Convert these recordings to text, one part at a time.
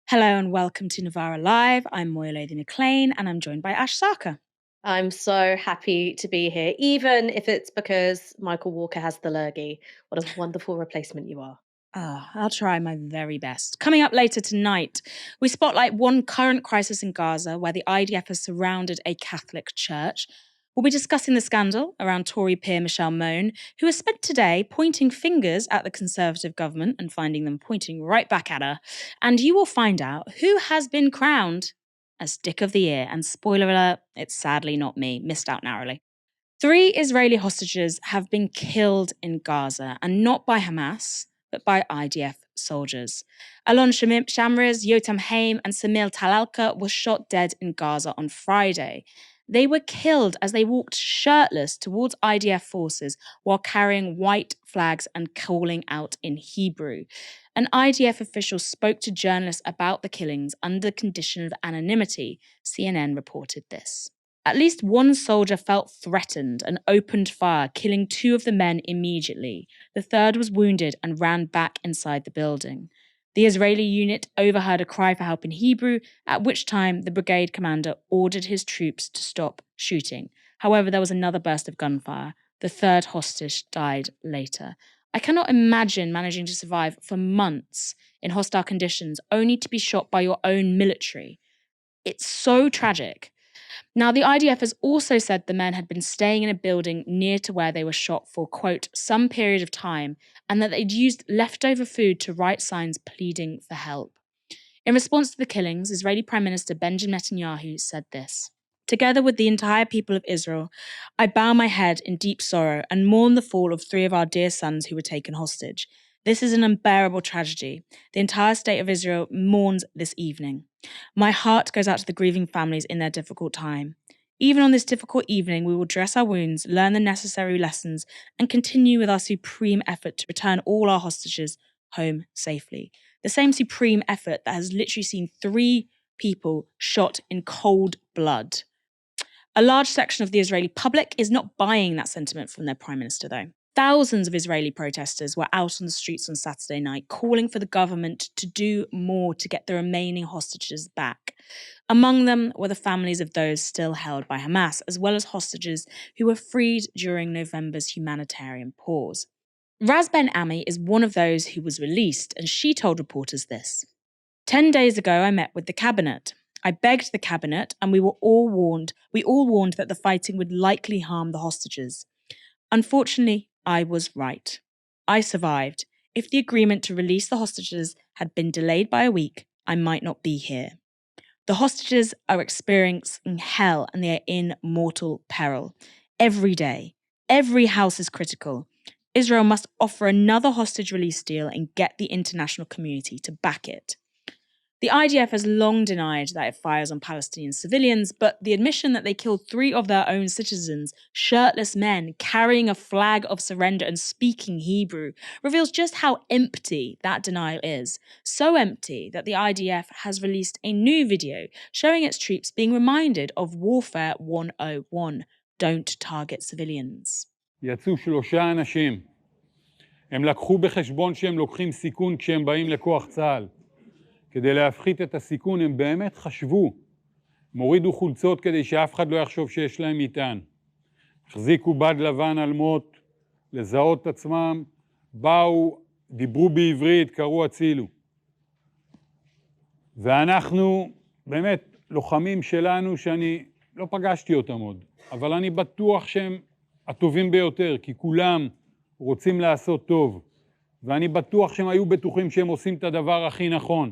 Hello and welcome to Novara Live. I'm Moyolodi McLean and I'm joined by Ash Sarkar. I'm so happy to be here, even if it's because Michael Walker has the lurgy. What a wonderful replacement you are. I'll try my very best. Coming up later tonight, we spotlight one current crisis in Gaza where the IDF has surrounded a Catholic church. We'll be discussing the scandal around Tory peer Michelle Mone, who has spent today pointing fingers at the Conservative government and finding them pointing right back at her. And you will find out who has been crowned as Dick of the Year. And spoiler alert, it's sadly not me, missed out narrowly. 3 Israeli hostages have been killed in Gaza, and not by Hamas, but by IDF soldiers. Alon Shamriz, Yotam Haim, and Samir Talalka were shot dead in Gaza on Friday. They were killed as they walked shirtless towards IDF forces while carrying white flags and calling out in Hebrew. An IDF official spoke to journalists about the killings under condition of anonymity. CNN reported this. At least one soldier felt threatened and opened fire, killing 2 of the men immediately. The third was wounded and ran back inside the building. The Israeli unit overheard a cry for help in Hebrew, at which time the brigade commander ordered his troops to stop shooting. However, there was another burst of gunfire. The third hostage died later. I cannot imagine managing to survive for months in hostile conditions only to be shot by your own military. It's so tragic. Now, the IDF has also said the men had been staying in a building near to where they were shot for, quote, some period of time, and that they'd used leftover food to write signs pleading for help. In response to the killings, Israeli Prime Minister Benjamin Netanyahu said this: "Together with the entire people of Israel, I bow my head in deep sorrow and mourn the fall of 3 of our dear sons who were taken hostage. This is an unbearable tragedy. The entire state of Israel mourns this evening. My heart goes out to the grieving families in their difficult time. Even on this difficult evening, we will dress our wounds, learn the necessary lessons, and continue with our supreme effort to return all our hostages home safely." The same supreme effort that has literally seen 3 people shot in cold blood. A large section of the Israeli public is not buying that sentiment from their prime minister, though. Thousands of Israeli protesters were out on the streets on Saturday night calling for the government to do more to get the remaining hostages back. Among them were the families of those still held by Hamas, as well as hostages who were freed during November's humanitarian pause. Raz Ben Ami is one of those who was released, and she told reporters this: 10 days ago, I met with the cabinet. I begged the cabinet, and we all warned that the fighting would likely harm the hostages. Unfortunately, I was right. I survived. If the agreement to release the hostages had been delayed by a week, I might not be here. The hostages are experiencing hell and they are in mortal peril. Every day, every house is critical. Israel must offer another hostage release deal and get the international community to back it. The IDF has long denied that it fires on Palestinian civilians, but the admission that they killed 3 of their own citizens, shirtless men carrying a flag of surrender and speaking Hebrew, reveals just how empty that denial is. So empty that the IDF has released a new video showing its troops being reminded of Warfare 101: don't target civilians. יצאו 3 אנשים. הם לקחו בחשבון שהם לוקחים סיכון כשהם באים לכוח צה"ל. כדי להפחית את הסיכון הם באמת חשבו. הם הורידו חולצות כדי שאף אחד לא יחשוב שיש להם מטען. החזיקו בד לבן על מוט, לזהות את עצמם, באו, דיברו בעברית, קראו הצילו. ואנחנו באמת לוחמים שלנו שאני לא פגשתי אותם עוד, אבל אני בטוח שהם הטובים ביותר, כי כולם רוצים לעשות טוב, ואני בטוח שהם היו בטוחים שהם עושים את הדבר הכי נכון.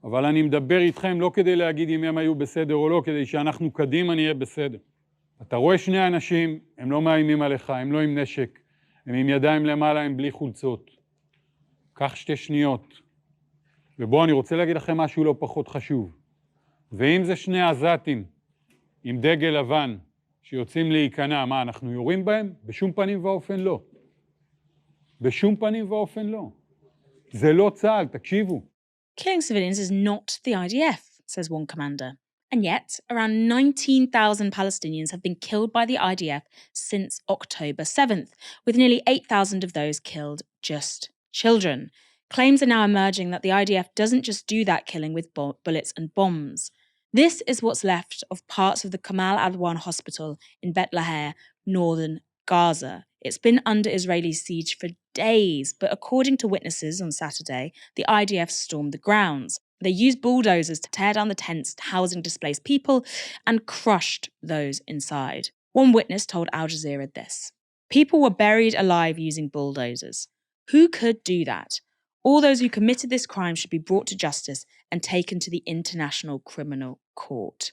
אבל אני מדבר איתכם לא כדי להגיד אם הם היו בסדר או לא, כדי שאנחנו קדימה נהיה בסדר. אתה רואה 2 אנשים, הם לא מאיימים עליך, הם לא עם נשק, הם עם ידיים למעלה, הם בלי חולצות. קח 2 שניות. ובואו, אני רוצה להגיד לכם משהו לא פחות חשוב. ואם זה 2 עזתים עם דגל לבן שיוצאים להיכנע, מה, אנחנו יורים בהם? בשום פנים ואופן לא. בשום פנים ואופן לא. זה לא צה"ל, תקשיבו. Killing civilians is not the IDF, says one commander. And yet, around 19,000 Palestinians have been killed by the IDF since October 7th, with nearly 8,000 of those killed just children. Claims are now emerging that the IDF doesn't just do that killing with bullets and bombs. This is what's left of parts of the Kamal Adwan hospital in Bethlehem, northern Gaza. It's been under Israeli siege for days, but according to witnesses on Saturday, the IDF stormed the grounds. They used bulldozers to tear down the tents housing displaced people and crushed those inside. One witness told Al Jazeera this: "People were buried alive using bulldozers. Who could do that? All those who committed this crime should be brought to justice and taken to the International Criminal Court."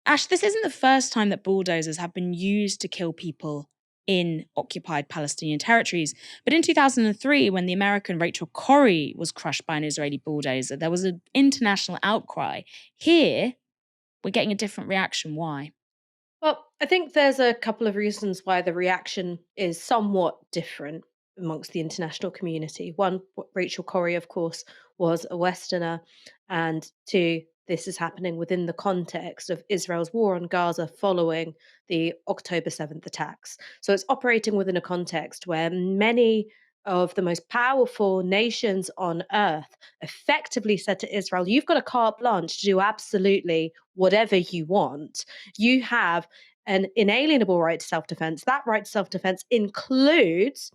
Ash, this isn't the first time that bulldozers have been used to kill people in occupied Palestinian territories. But in 2003, when the American Rachel Corrie was crushed by an Israeli bulldozer, there was an international outcry. Here, we're getting a different reaction. Why? Well, I think there's a couple of reasons why the reaction is somewhat different amongst the international community. One, Rachel Corrie, of course, was a Westerner. And two, this is happening within the context of Israel's war on Gaza following the October 7th attacks. So it's operating within a context where many of the most powerful nations on earth effectively said to Israel, you've got a carte blanche to do absolutely whatever you want. You have an inalienable right to self-defense. That right to self-defense includes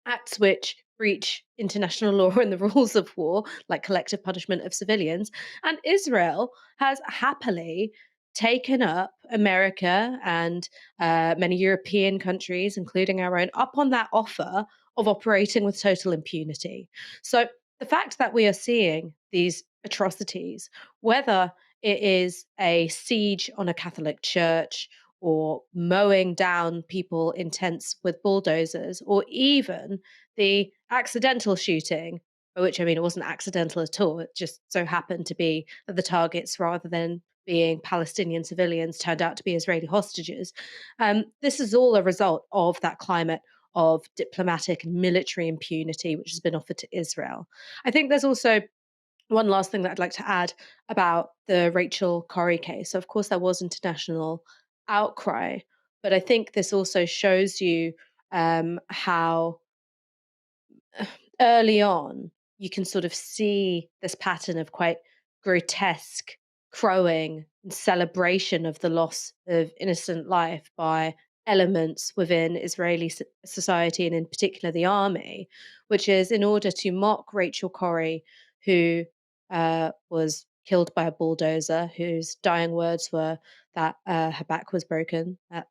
acts which breach international law and the rules of war, like collective punishment of civilians. And Israel has happily taken up America and many European countries, including our own, up on that offer of operating with total impunity. So the fact that we are seeing these atrocities, whether it is a siege on a Catholic church or mowing down people in tents with bulldozers, or even the accidental shooting, by which I mean it wasn't accidental at all, it just so happened to be that the targets, rather than being Palestinian civilians, turned out to be Israeli hostages. This is all a result of that climate of diplomatic and military impunity which has been offered to Israel. I think there's also one last thing that I'd like to add about the Rachel Corrie case. So, of course, there was international outcry, but I think this also shows you how early on you can sort of see this pattern of quite grotesque crowing and celebration of the loss of innocent life by elements within Israeli society and in particular the army, which is in order to mock Rachel Corrie, who was killed by a bulldozer, whose dying words were that her back was broken, that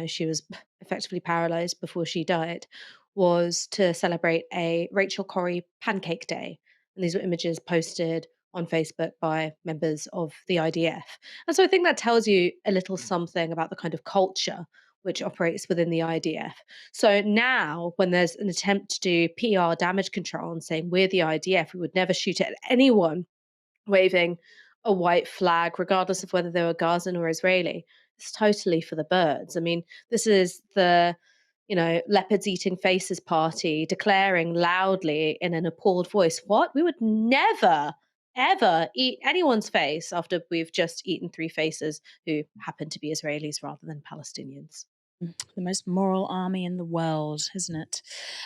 she was effectively paralyzed before she died, was to celebrate a Rachel Corrie Pancake Day. And these were images posted on Facebook by members of the IDF. And so I think that tells you a little something about the kind of culture which operates within the IDF. So now, when there's an attempt to do PR damage control and saying we're the IDF, we would never shoot at anyone waving a white flag, regardless of whether they were Gazan or Israeli, it's totally for the birds. I mean, this is the leopards eating faces party declaring loudly in an appalled voice, what? We would never, ever eat anyone's face after we've just eaten three faces who happen to be Israelis rather than Palestinians. The most moral army in the world, isn't it?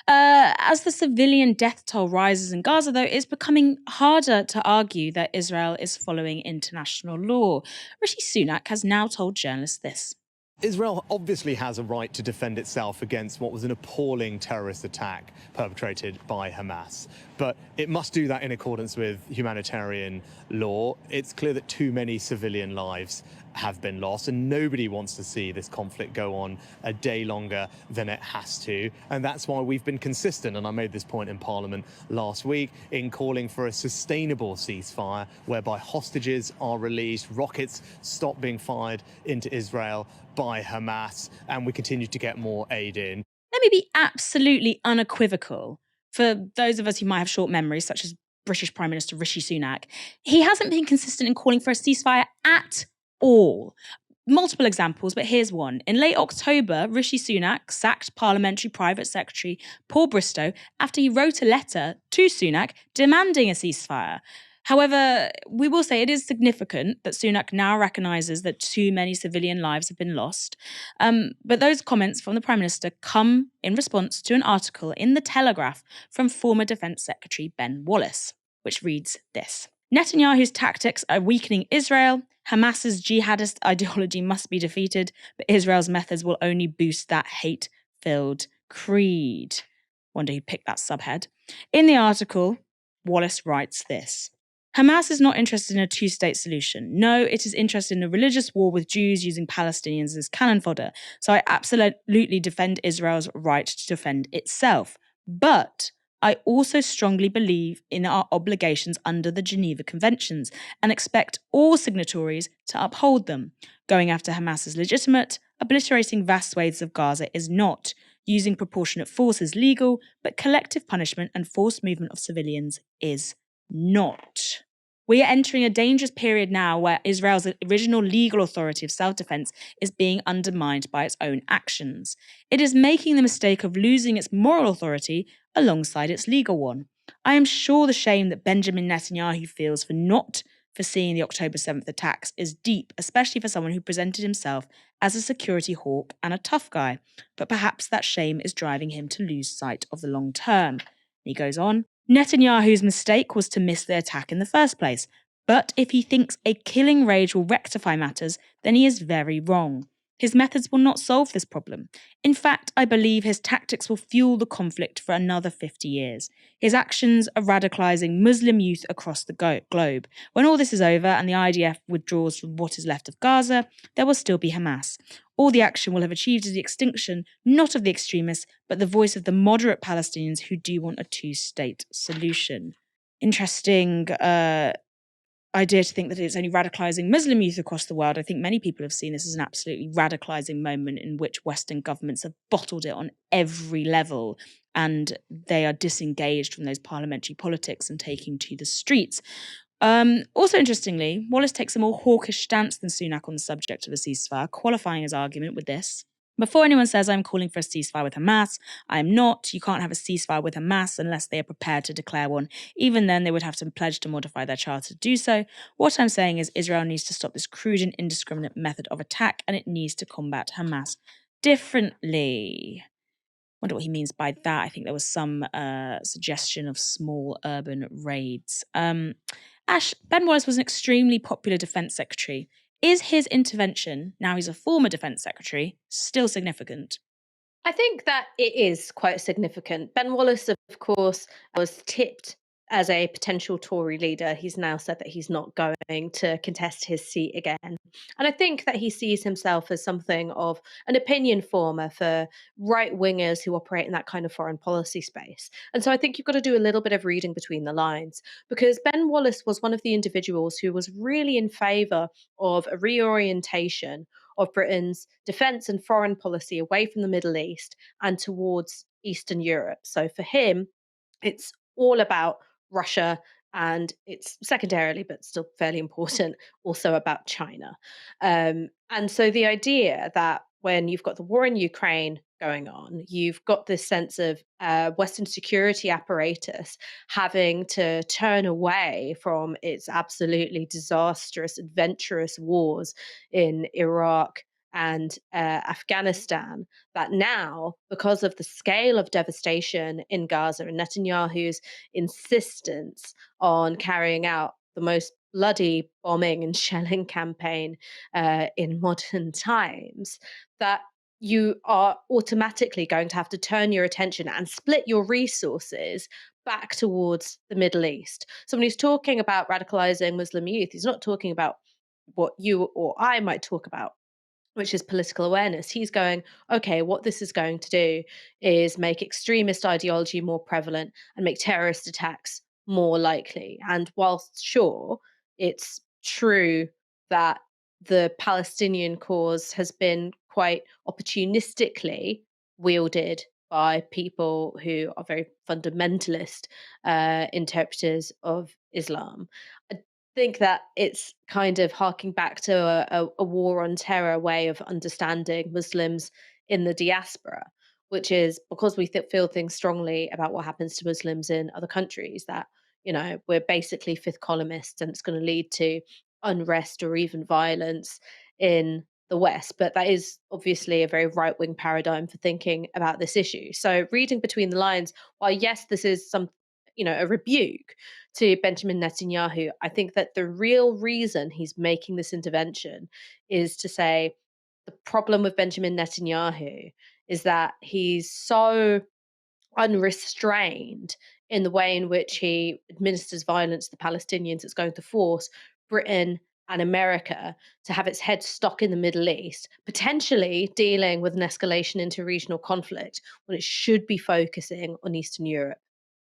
As the civilian death toll rises in Gaza, though, it's becoming harder to argue that Israel is following international law. Rishi Sunak has now told journalists this. Israel obviously has a right to defend itself against what was an appalling terrorist attack perpetrated by Hamas. But it must do that in accordance with humanitarian law. It's clear that too many civilian lives have been lost, and nobody wants to see this conflict go on a day longer than it has to. And that's why we've been consistent, and I made this point in Parliament last week, in calling for a sustainable ceasefire whereby hostages are released, rockets stop being fired into Israel by Hamas, and we continue to get more aid in. Let me be absolutely unequivocal. For those of us who might have short memories, such as British Prime Minister Rishi Sunak, he hasn't been consistent in calling for a ceasefire at all. Multiple examples, but here's one. In late October, Rishi Sunak sacked Parliamentary Private Secretary Paul Bristow after he wrote a letter to Sunak demanding a ceasefire. However, we will say it is significant that Sunak now recognises that too many civilian lives have been lost. But those comments from the Prime Minister come in response to an article in The Telegraph from former Defence Secretary Ben Wallace, which reads this. Netanyahu's tactics are weakening Israel. Hamas's jihadist ideology must be defeated, but Israel's methods will only boost that hate-filled creed. Wonder who picked that subhead. In the article, Wallace writes this. Hamas is not interested in a two-state solution. No, it is interested in a religious war with Jews using Palestinians as cannon fodder. So I absolutely defend Israel's right to defend itself. But I also strongly believe in our obligations under the Geneva Conventions and expect all signatories to uphold them. Going after Hamas is legitimate. Obliterating vast swathes of Gaza is not. Using proportionate force is legal, but collective punishment and forced movement of civilians is not. We are entering a dangerous period now where Israel's original legal authority of self-defense is being undermined by its own actions. It is making the mistake of losing its moral authority alongside its legal one. I am sure the shame that Benjamin Netanyahu feels for not foreseeing the October 7th attacks is deep, especially for someone who presented himself as a security hawk and a tough guy. But perhaps that shame is driving him to lose sight of the long term. He goes on, Netanyahu's mistake was to miss the attack in the first place, but if he thinks a killing rage will rectify matters, then he is very wrong. His methods will not solve this problem. In fact, I believe his tactics will fuel the conflict for another 50 years. His actions are radicalising Muslim youth across the globe. When all this is over and the IDF withdraws from what is left of Gaza, there will still be Hamas. All the action will have achieved is the extinction, not of the extremists, but the voice of the moderate Palestinians who do want a two-state solution. Interesting idea to think that it's only radicalising Muslim youth across the world. I think many people have seen this as an absolutely radicalising moment in which Western governments have bottled it on every level and they are disengaged from those parliamentary politics and taking to the streets. Also interestingly, Wallace takes a more hawkish stance than Sunak on the subject of a ceasefire, qualifying his argument with this. Before anyone says I'm calling for a ceasefire with Hamas, I am not. You can't have a ceasefire with Hamas unless they are prepared to declare one. Even then, they would have to pledge to modify their charter to do so. What I'm saying is Israel needs to stop this crude and indiscriminate method of attack, and it needs to combat Hamas differently. Wonder what he means by that. I think there was some suggestion of small urban raids. Ash, Ben Wallace was an extremely popular defence secretary. Is his intervention, now he's a former defence secretary, still significant? I think that it is quite significant. Ben Wallace, of course, was tipped as a potential Tory leader. He's now said that he's not going to contest his seat again. And I think that he sees himself as something of an opinion former for right wingers who operate in that kind of foreign policy space. And so I think you've got to do a little bit of reading between the lines, because Ben Wallace was one of the individuals who was really in favour of a reorientation of Britain's defence and foreign policy away from the Middle East and towards Eastern Europe. So for him, it's all about Russia, and it's secondarily, but still fairly important, also about China. And so the idea that when you've got the war in Ukraine going on, you've got this sense of Western security apparatus having to turn away from its absolutely disastrous, adventurous wars in Iraq and Afghanistan, that now, because of the scale of devastation in Gaza and Netanyahu's insistence on carrying out the most bloody bombing and shelling campaign in modern times, that you are automatically going to have to turn your attention and split your resources back towards the Middle East. So when he's talking about radicalizing Muslim youth, he's not talking about what you or I might talk about, which is political awareness. He's going, okay, what this is going to do is make extremist ideology more prevalent and make terrorist attacks more likely. And whilst sure, it's true that the Palestinian cause has been quite opportunistically wielded by people who are very fundamentalist interpreters of Islam, I think that it's kind of harking back to a war on terror way of understanding Muslims in the diaspora, which is because we feel things strongly about what happens to Muslims in other countries, that we're basically fifth columnists and it's going to lead to unrest or even violence in the West. But that is obviously a very right wing paradigm for thinking about this issue. So, reading between the lines, while yes, this is a rebuke to Benjamin Netanyahu, I think that the real reason he's making this intervention is to say the problem with Benjamin Netanyahu is that he's so unrestrained in the way in which he administers violence to the Palestinians. It's going to force Britain and America to have its head stuck in the Middle East, potentially dealing with an escalation into regional conflict when it should be focusing on Eastern Europe.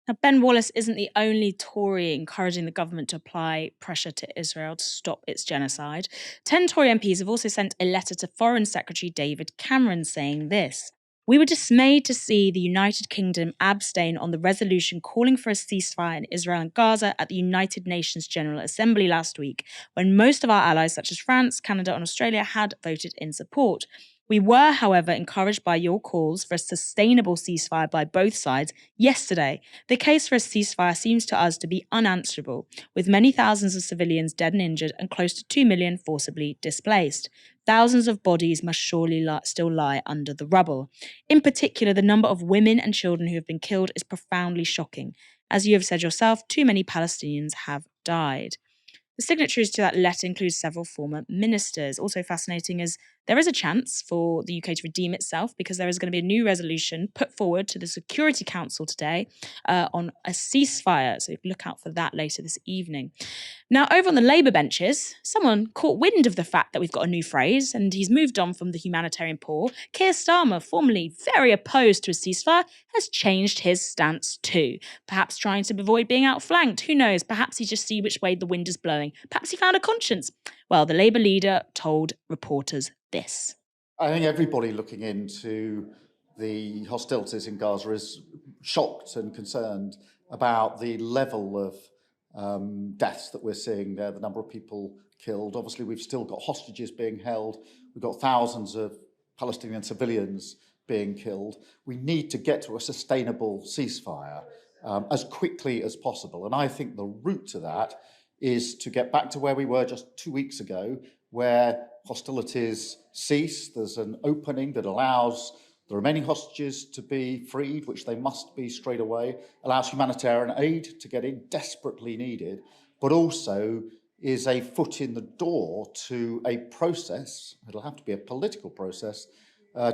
Now, Ben Wallace isn't the only Tory encouraging the government to apply pressure to Israel to stop its genocide. 10 Tory MPs have also sent a letter to Foreign Secretary David Cameron saying this: "We were dismayed to see the United Kingdom abstain on the resolution calling for a ceasefire in Israel and Gaza at the United Nations General Assembly last week, when most of our allies, such as France, Canada, and Australia, had voted in support. We were, however, encouraged by your calls for a sustainable ceasefire by both sides yesterday. The case for a ceasefire seems to us to be unanswerable, with many thousands of civilians dead and injured and close to 2 million forcibly displaced. Thousands of bodies must surely still lie under the rubble. In particular, the number of women and children who have been killed is profoundly shocking. As you have said yourself, too many Palestinians have died." The signatories to that letter include several former ministers. Also fascinating is there is a chance for the UK to redeem itself, because there is going to be a new resolution put forward to the Security Council today on a ceasefire. So look out for that later this evening. Now, over on the Labour benches, someone caught wind of the fact that we've got a new phrase, and he's moved on from the humanitarian poor. Keir Starmer, formerly very opposed to a ceasefire, has changed his stance too. Perhaps trying to avoid being outflanked. Who knows? Perhaps he just see which way the wind is blowing. Perhaps he found a conscience. Well, the Labour leader told reporters this: "I think everybody looking into the hostilities in Gaza is shocked and concerned about the level of deaths that we're seeing there, the number of people killed. Obviously, we've still got hostages being held. We've got thousands of Palestinian civilians being killed. We need to get to a sustainable ceasefire as quickly as possible. And I think the route to that is to get back to where we were just 2 weeks ago, where hostilities cease. There's an opening that allows the remaining hostages to be freed, which they must be straight away, allows humanitarian aid to get in, desperately needed, but also is a foot in the door to a process, it'll have to be a political process,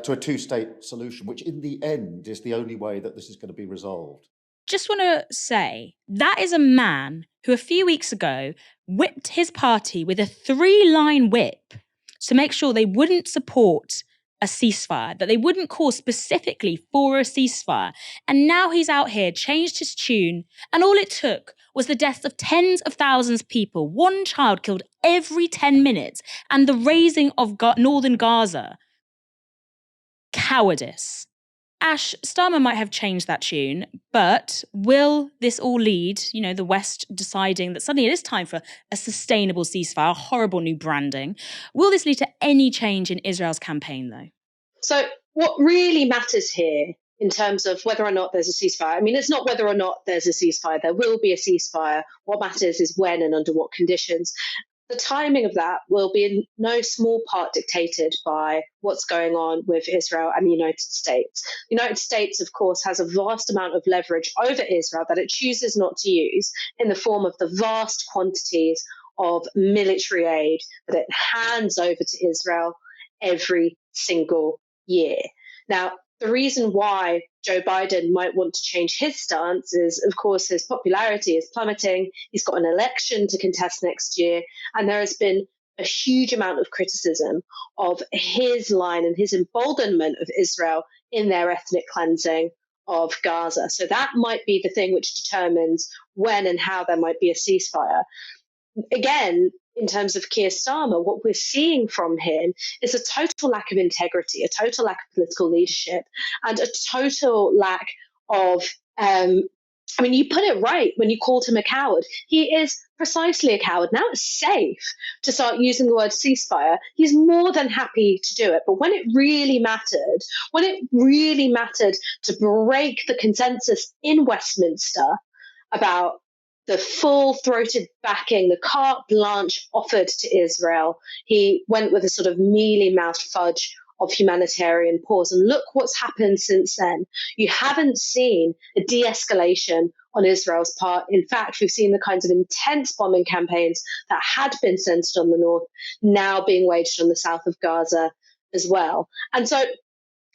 to a two-state solution, which in the end is the only way that this is going to be resolved." Just want to say, that is a man who a few weeks ago whipped his party with a 3-line whip to make sure they wouldn't support a ceasefire, that they wouldn't call specifically for a ceasefire. And now he's out here, changed his tune, and all it took was the deaths of tens of thousands of people, one child killed every 10 minutes, and the razing of northern Gaza. Cowardice. Ash, Starmer might have changed that tune, but will this all lead, the West deciding that suddenly it is time for a sustainable ceasefire, a horrible new branding? Will this lead to any change in Israel's campaign, though? So what really matters here in terms of whether or not there's a ceasefire, it's not whether or not there's a ceasefire. There will be a ceasefire. What matters is when and under what conditions. The timing of that will be in no small part dictated by what's going on with Israel and the United States. The United States, of course, has a vast amount of leverage over Israel that it chooses not to use in the form of the vast quantities of military aid that it hands over to Israel every single year. Now, the reason why Joe Biden might want to change his stance is, of course, his popularity is plummeting. He's got an election to contest next year, and there has been a huge amount of criticism of his line and his emboldenment of Israel in their ethnic cleansing of Gaza. So that might be the thing which determines when and how there might be a ceasefire. Again, in terms of Keir Starmer, what we're seeing from him is a total lack of integrity, a total lack of political leadership, and a total lack of, you put it right when you called him a coward. He is precisely a coward. Now it's safe to start using the word ceasefire. He's more than happy to do it. But when it really mattered to break the consensus in Westminster about the full-throated backing, the carte blanche offered to Israel. He went with a sort of mealy-mouthed fudge of humanitarian pause. And look what's happened since then. You haven't seen a de-escalation on Israel's part. In fact, we've seen the kinds of intense bombing campaigns that had been centered on the north now being waged on the south of Gaza as well. And so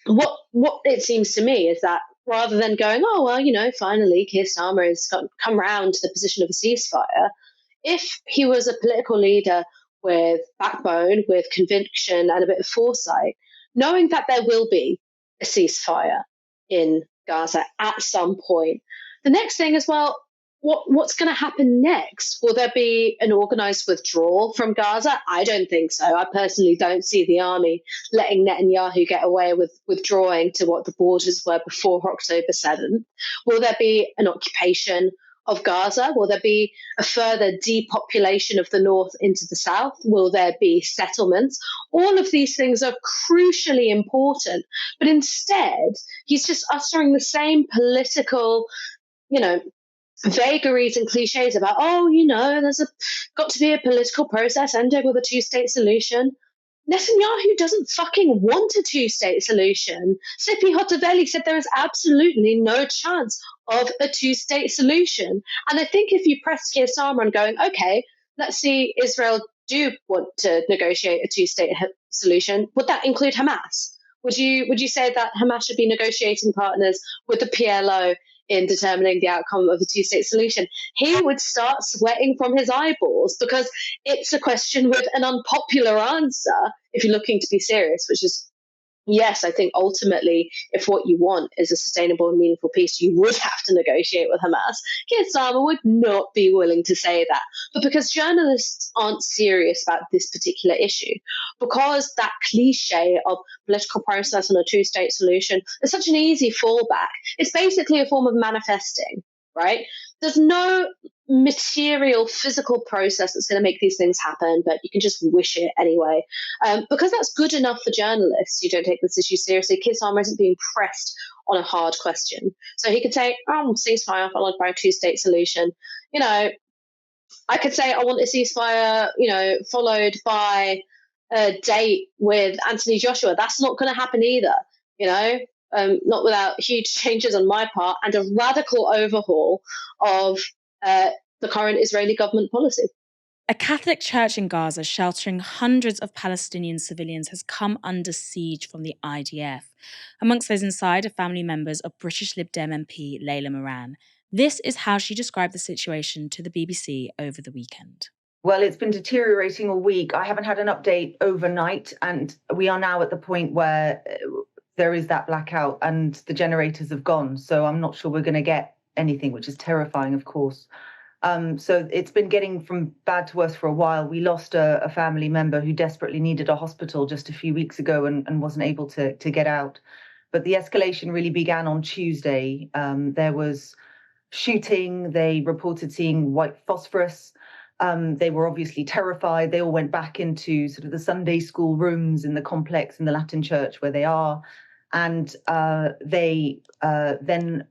what it seems to me is that rather than going, oh, well, finally Keir Starmer has come round to the position of a ceasefire, if he was a political leader with backbone, with conviction and a bit of foresight, knowing that there will be a ceasefire in Gaza at some point, the next thing is, well, what's going to happen next? Will there be an organised withdrawal from Gaza? I don't think so. I personally don't see the army letting Netanyahu get away with withdrawing to what the borders were before October 7th. Will there be an occupation of Gaza? Will there be a further depopulation of the north into the south? Will there be settlements? All of these things are crucially important. But instead, he's just uttering the same political, vagaries and cliches about, there's got to be a political process ending with a two-state solution. Netanyahu doesn't fucking want a two-state solution. Tzipi Hotovely said there is absolutely no chance of a two-state solution. And I think if you press Keir Starmer on going, okay, let's see Israel do want to negotiate a two-state solution, would that include Hamas? Would you say that Hamas should be negotiating partners with the PLO in determining the outcome of a two-state solution? He would start sweating from his eyeballs because it's a question with an unpopular answer if you're looking to be serious, which is, yes, I think ultimately, if what you want is a sustainable and meaningful peace, you would have to negotiate with Hamas. Keir Starmer would not be willing to say that. But because journalists aren't serious about this particular issue, because that cliche of political process and a two-state solution is such an easy fallback, it's basically a form of manifesting, right? There's no material physical process that's going to make these things happen, but you can just wish it anyway. Because that's good enough for journalists who don't take this issue seriously. Keir Starmer isn't being pressed on a hard question. So he could say, ceasefire followed by a two-state solution. I could say I want a ceasefire, followed by a date with Anthony Joshua. That's not going to happen either, not without huge changes on my part and a radical overhaul of the current Israeli government policy. A Catholic church in Gaza sheltering hundreds of Palestinian civilians has come under siege from the IDF. Amongst those inside are family members of British Lib Dem MP Layla Moran. This is how she described the situation to the BBC over the weekend. Well, it's been deteriorating all week. I haven't had an update overnight, and we are now at the point where there is that blackout and the generators have gone. So I'm not sure we're going to get anything, which is terrifying, of course. So it's been getting from bad to worse for a while. We lost a family member who desperately needed a hospital just a few weeks ago and wasn't able to get out. But the escalation really began on Tuesday. There was shooting. They reported seeing white phosphorus. They were obviously terrified. They all went back into sort of the Sunday school rooms in the complex in the Latin church where they are. And they then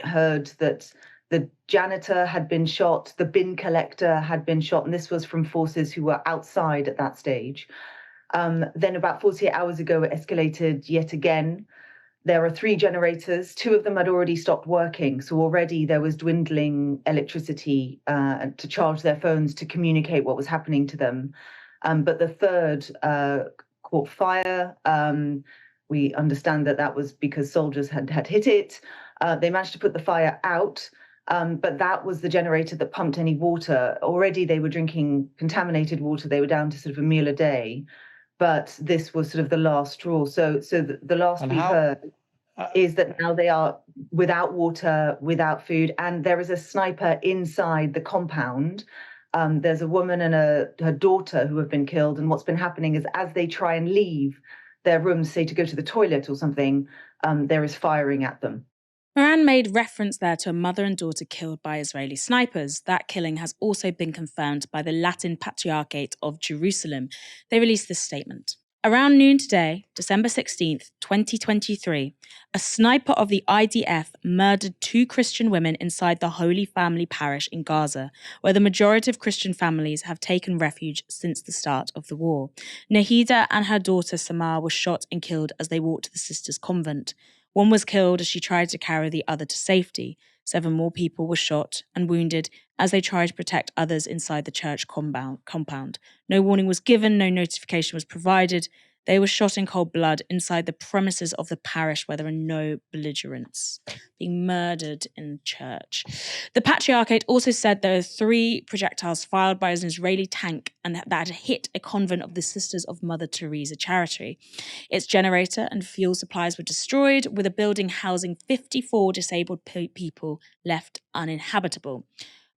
heard that the janitor had been shot, the bin collector had been shot, and this was from forces who were outside at that stage. Then about 48 hours ago, it escalated yet again. There are 3 generators. 2 of them had already stopped working. So already there was dwindling electricity to charge their phones to communicate what was happening to them. But the 3rd caught fire. We understand that was because soldiers had hit it. They managed to put the fire out. But that was the generator that pumped any water. Already they were drinking contaminated water. They were down to sort of a meal a day. But this was sort of the last straw. So the last we heard is that now they are without water, without food, and there is a sniper inside the compound. There's a woman and her daughter who have been killed. And what's been happening is as they try and leave their rooms, say to go to the toilet or something, there is firing at them. Moran made reference there to a mother and daughter killed by Israeli snipers. That killing has also been confirmed by the Latin Patriarchate of Jerusalem. They released this statement. Around noon today, December 16th, 2023, a sniper of the IDF murdered 2 Christian women inside the Holy Family Parish in Gaza, where the majority of Christian families have taken refuge since the start of the war. Nahida and her daughter Samar were shot and killed as they walked to the sisters' convent. One was killed as she tried to carry the other to safety. 7 more people were shot and wounded as they tried to protect others inside the church compound. No warning was given, no notification was provided. They were shot in cold blood inside the premises of the parish where there are no belligerents, being murdered in church. The Patriarchate also said there were 3 projectiles fired by an Israeli tank and that had hit a convent of the Sisters of Mother Teresa charity. Its generator and fuel supplies were destroyed, with a building housing 54 disabled people left uninhabitable.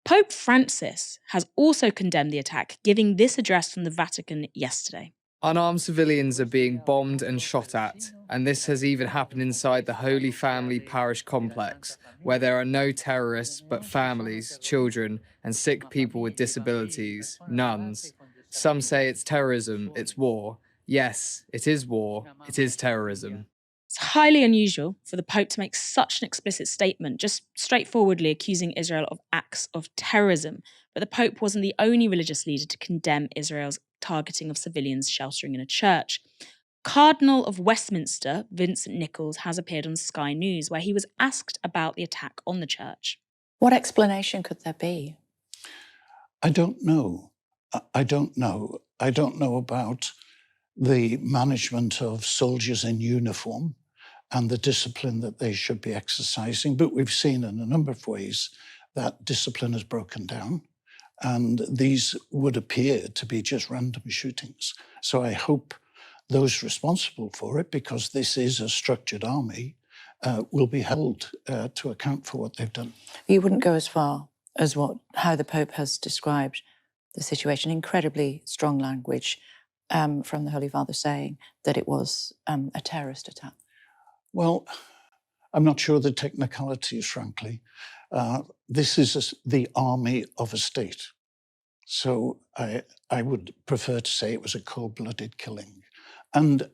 Pope Francis has also condemned the attack, giving this address from the Vatican yesterday. Unarmed civilians are being bombed and shot at, and this has even happened inside the Holy Family Parish complex, where there are no terrorists but families, children, and sick people with disabilities, nuns. Some say it's terrorism, it's war. Yes, it is war, it is terrorism. It's highly unusual for the Pope to make such an explicit statement, just straightforwardly accusing Israel of acts of terrorism. But the Pope wasn't the only religious leader to condemn Israel's targeting of civilians sheltering in a church. Cardinal of Westminster, Vincent Nichols, has appeared on Sky News, where he was asked about the attack on the church. What explanation could there be? I don't know. I don't know. I don't know about the management of soldiers in uniform and the discipline that they should be exercising. But we've seen in a number of ways that discipline has broken down. And these would appear to be just random shootings. So I hope those responsible for it, because this is a structured army, will be held to account for what they've done. You wouldn't go as far as how the Pope has described the situation. Incredibly strong language from the Holy Father saying that it was a terrorist attack. Well, I'm not sure the technicalities, frankly. This is the army of a state. So I would prefer to say it was a cold-blooded killing. And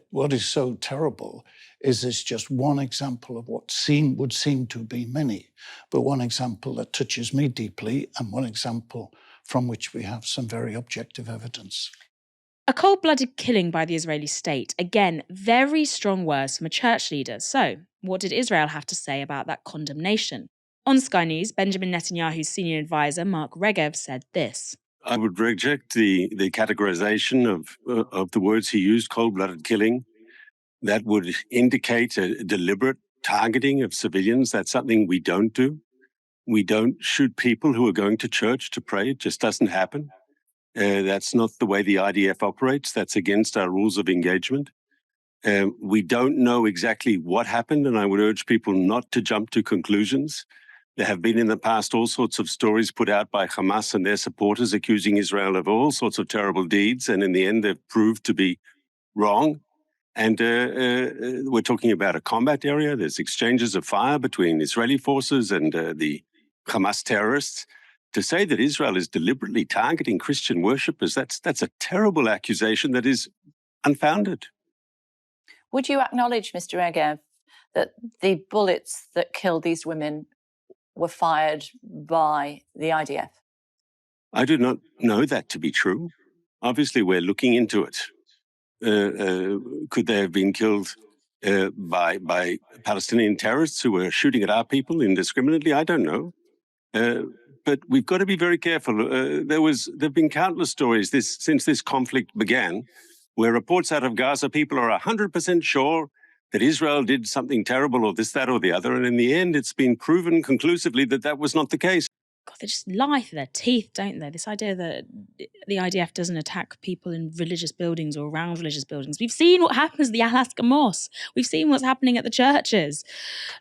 what is so terrible is it's just one example of what would seem to be many, but one example that touches me deeply and one example from which we have some very objective evidence. A cold-blooded killing by the Israeli state. Again, very strong words from a church leader. So, what did Israel have to say about that condemnation? On Sky News, Benjamin Netanyahu's senior advisor, Mark Regev, said this. I would reject the categorization of the words he used, cold-blooded killing. That would indicate a deliberate targeting of civilians. That's something we don't do. We don't shoot people who are going to church to pray. It just doesn't happen. That's not the way the IDF operates. That's against our rules of engagement. We don't know exactly what happened, and I would urge people not to jump to conclusions. There have been in the past all sorts of stories put out by Hamas and their supporters accusing Israel of all sorts of terrible deeds, and in the end they've proved to be wrong. And we're talking about a combat area. There's exchanges of fire between Israeli forces and the Hamas terrorists. To say that Israel is deliberately targeting Christian worshippers, that's a terrible accusation that is unfounded. Would you acknowledge, Mr. Regev, that the bullets that killed these women were fired by the IDF? I do not know that to be true. Obviously, we're looking into it. Could they have been killed by Palestinian terrorists who were shooting at our people indiscriminately? I don't know. But we've got to be very careful. There've been countless stories since this conflict began, where reports out of Gaza, people are 100% sure that Israel did something terrible or this, that, or the other. And in the end, it's been proven conclusively that that was not the case. God, they just lie through their teeth, don't they? This idea that the IDF doesn't attack people in religious buildings or around religious buildings. We've seen what happens at the Al-Aqsa Mosque. We've seen what's happening at the churches.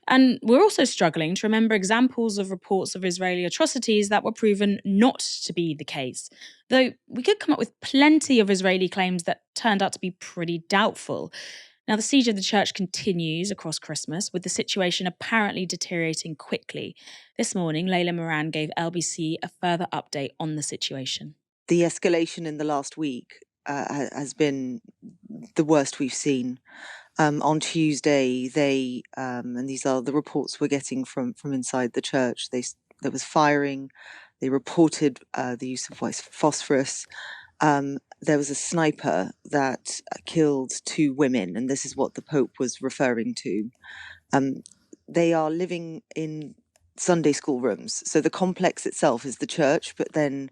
And we're also struggling to remember examples of reports of Israeli atrocities that were proven not to be the case. Though we could come up with plenty of Israeli claims that turned out to be pretty doubtful. Now, the siege of the church continues across Christmas, with the situation apparently deteriorating quickly. This morning, Layla Moran gave LBC a further update on the situation. The escalation in the last week has been the worst we've seen. On Tuesday, they and these are the reports we're getting from inside the church. There was firing. They reported the use of phosphorus. There was a sniper that killed 2 women, and this is what the Pope was referring to. They are living in Sunday school rooms. So the complex itself is the church, but then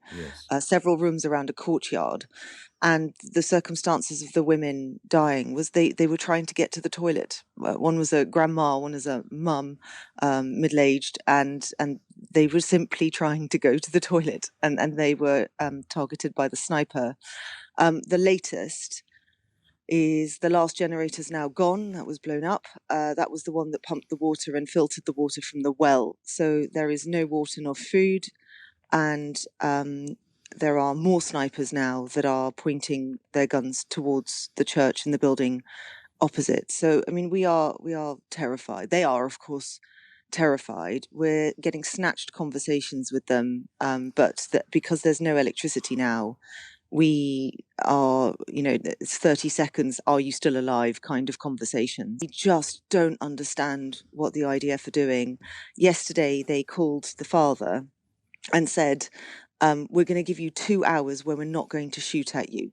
several rooms around a courtyard. And the circumstances of the women dying was they were trying to get to the toilet. One was a grandma, one is a mum, middle-aged, and they were simply trying to go to the toilet, and they were targeted by the sniper. The latest is the last generator's now gone. That was blown up. That was the one that pumped the water and filtered the water from the well. So there is no water nor food, and there are more snipers now that are pointing their guns towards the church and the building opposite. So, I mean, we are terrified. They are, of course, terrified. We're getting snatched conversations with them, but because there's no electricity now, we are, it's 30 seconds, are you still alive kind of conversations. We just don't understand what the IDF are doing. Yesterday, they called the father and said, we're going to give you 2 hours where we're not going to shoot at you,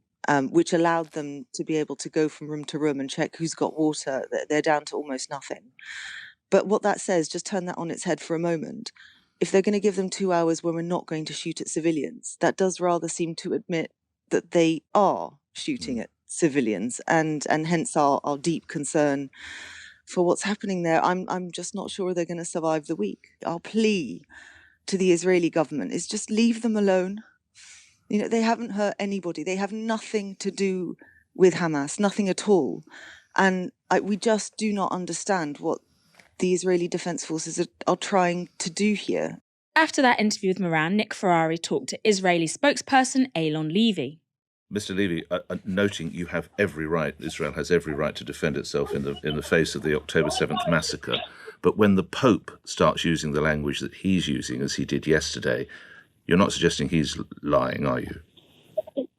which allowed them to be able to go from room to room and check who's got water. They're down to almost nothing. But what that says, just turn that on its head for a moment. If they're going to give them 2 hours where we're not going to shoot at civilians, that does rather seem to admit that they are shooting at civilians, and hence our deep concern for what's happening there. I'm just not sure they're going to survive the week. Our plea to the Israeli government is just leave them alone. They haven't hurt anybody. They have nothing to do with Hamas, nothing at all. And we just do not understand what the Israeli Defense Forces are trying to do here. After that interview with Moran, Nick Ferrari talked to Israeli spokesperson Eylon Levy. Mr. Levy, noting you have every right, Israel has every right to defend itself in the face of the October 7th massacre. But when the Pope starts using the language that he's using, as he did yesterday, you're not suggesting he's lying, are you?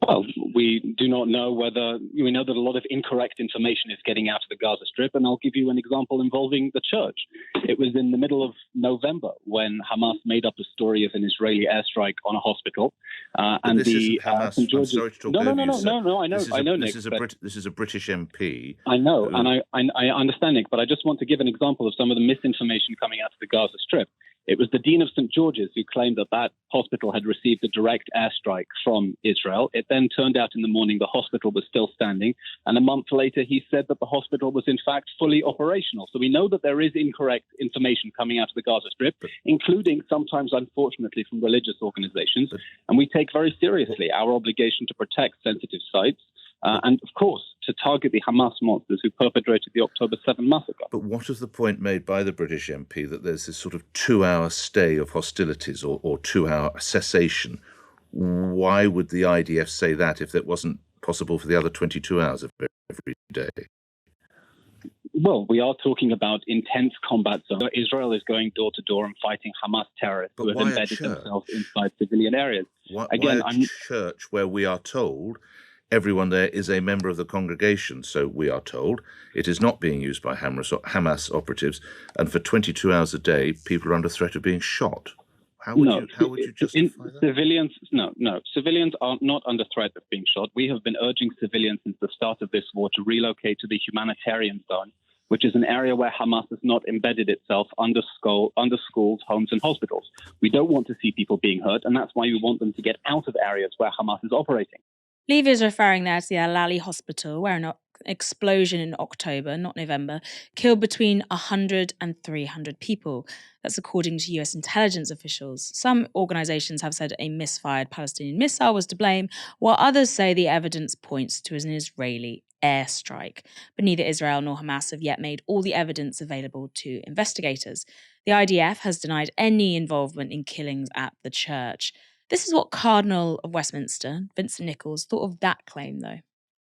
Well, we do not know whether... We know that a lot of incorrect information is getting out of the Gaza Strip, and I'll give you an example involving the church. It was in the middle of November when Hamas made up a story of an Israeli airstrike on a hospital. And this isn't Hamas. I'm sorry to talk over you, sir. No, I know, Nick. This is a British MP. I know, and I understand, Nick, but I just want to give an example of some of the misinformation coming out of the Gaza Strip. It was the Dean of St. George's who claimed that hospital had received a direct airstrike from Israel. It then turned out in the morning the hospital was still standing. And a month later, he said that the hospital was in fact fully operational. So we know that there is incorrect information coming out of the Gaza Strip, including sometimes, unfortunately, from religious organizations. And we take very seriously our obligation to protect sensitive sites. And, of course, to target the Hamas monsters who perpetrated the October 7 massacre. But what is the point made by the British MP that there's this sort of 2-hour stay of hostilities or 2-hour cessation? Why would the IDF say that if it wasn't possible for the other 22 hours of every day? Well, we are talking about intense combat zones. Israel is going door to door and fighting Hamas terrorists who have embedded themselves inside civilian areas. Why a church where we are told everyone there is a member of the congregation, so we are told. It is not being used by Hamas operatives, and for 22 hours a day, people are under threat of being shot. How would you justify that? Civilians are not under threat of being shot. We have been urging civilians since the start of this war to relocate to the humanitarian zone, which is an area where Hamas has not embedded itself under schools, homes, and hospitals. We don't want to see people being hurt, and that's why we want them to get out of areas where Hamas is operating. Levy is referring there to the Al-Ali hospital, where an explosion in October, not November, killed between 100 and 300 people. That's according to US intelligence officials. Some organizations have said a misfired Palestinian missile was to blame, while others say the evidence points to an Israeli airstrike. But neither Israel nor Hamas have yet made all the evidence available to investigators. The IDF has denied any involvement in killings at the church. This is what Cardinal of Westminster, Vincent Nichols, thought of that claim, though.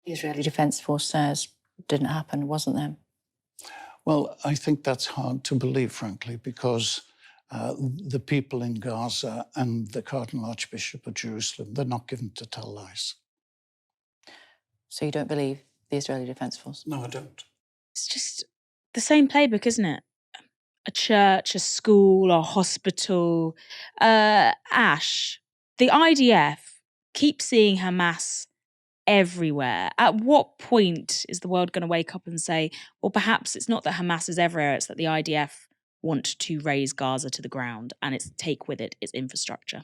The Israeli Defense Force says it didn't happen, wasn't there? Well, I think that's hard to believe, frankly, because the people in Gaza and the Cardinal Archbishop of Jerusalem, they're not given to tell lies. So you don't believe the Israeli Defense Force? No, I don't. It's just the same playbook, isn't it? A church, a school, a hospital. Ash, the IDF keeps seeing Hamas everywhere. At what point is the world going to wake up and say, well, perhaps it's not that Hamas is everywhere, it's that the IDF want to raise Gaza to the ground and it's take with it its infrastructure?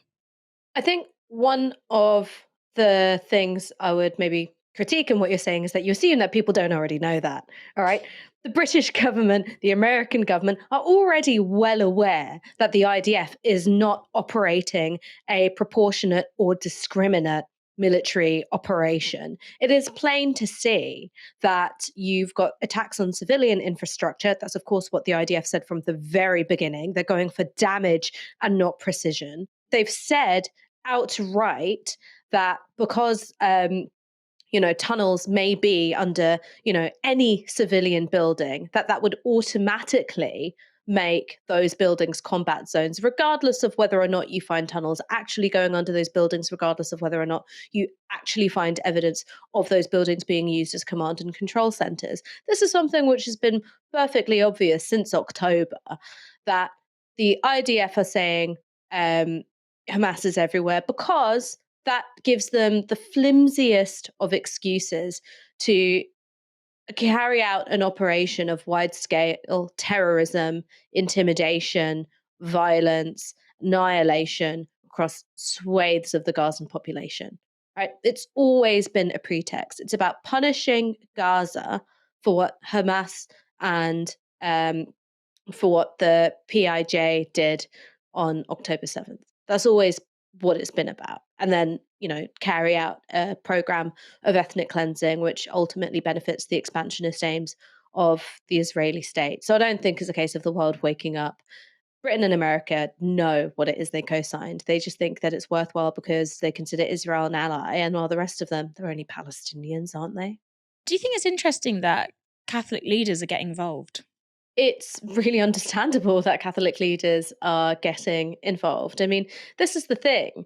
I think one of the things I would maybe critique in what you're saying is that you assume that people don't already know that. All right. The British government, the American government are already well aware that the IDF is not operating a proportionate or discriminate military operation. It is plain to see that you've got attacks on civilian infrastructure. That's, of course, what the IDF said from the very beginning. They're going for damage and not precision. They've said outright that because tunnels may be under any civilian building, that would automatically make those buildings combat zones, regardless of whether or not you find tunnels actually going under those buildings, regardless of whether or not you actually find evidence of those buildings being used as command and control centers. This is something which has been perfectly obvious since October, that the IDF are saying Hamas is everywhere, because that gives them the flimsiest of excuses to carry out an operation of wide-scale terrorism, intimidation, violence, annihilation across swathes of the Gazan population. Right? It's always been a pretext. It's about punishing Gaza for what Hamas and for what the PIJ did on October 7th. That's always what it's been about. And then, carry out a program of ethnic cleansing, which ultimately benefits the expansionist aims of the Israeli state. So I don't think it's a case of the world waking up. Britain and America know what it is they co-signed. They just think that it's worthwhile because they consider Israel an ally, and while the rest of them, they're only Palestinians, aren't they? Do you think it's interesting that Catholic leaders are getting involved? It's really understandable that Catholic leaders are getting involved. I mean, this is the thing.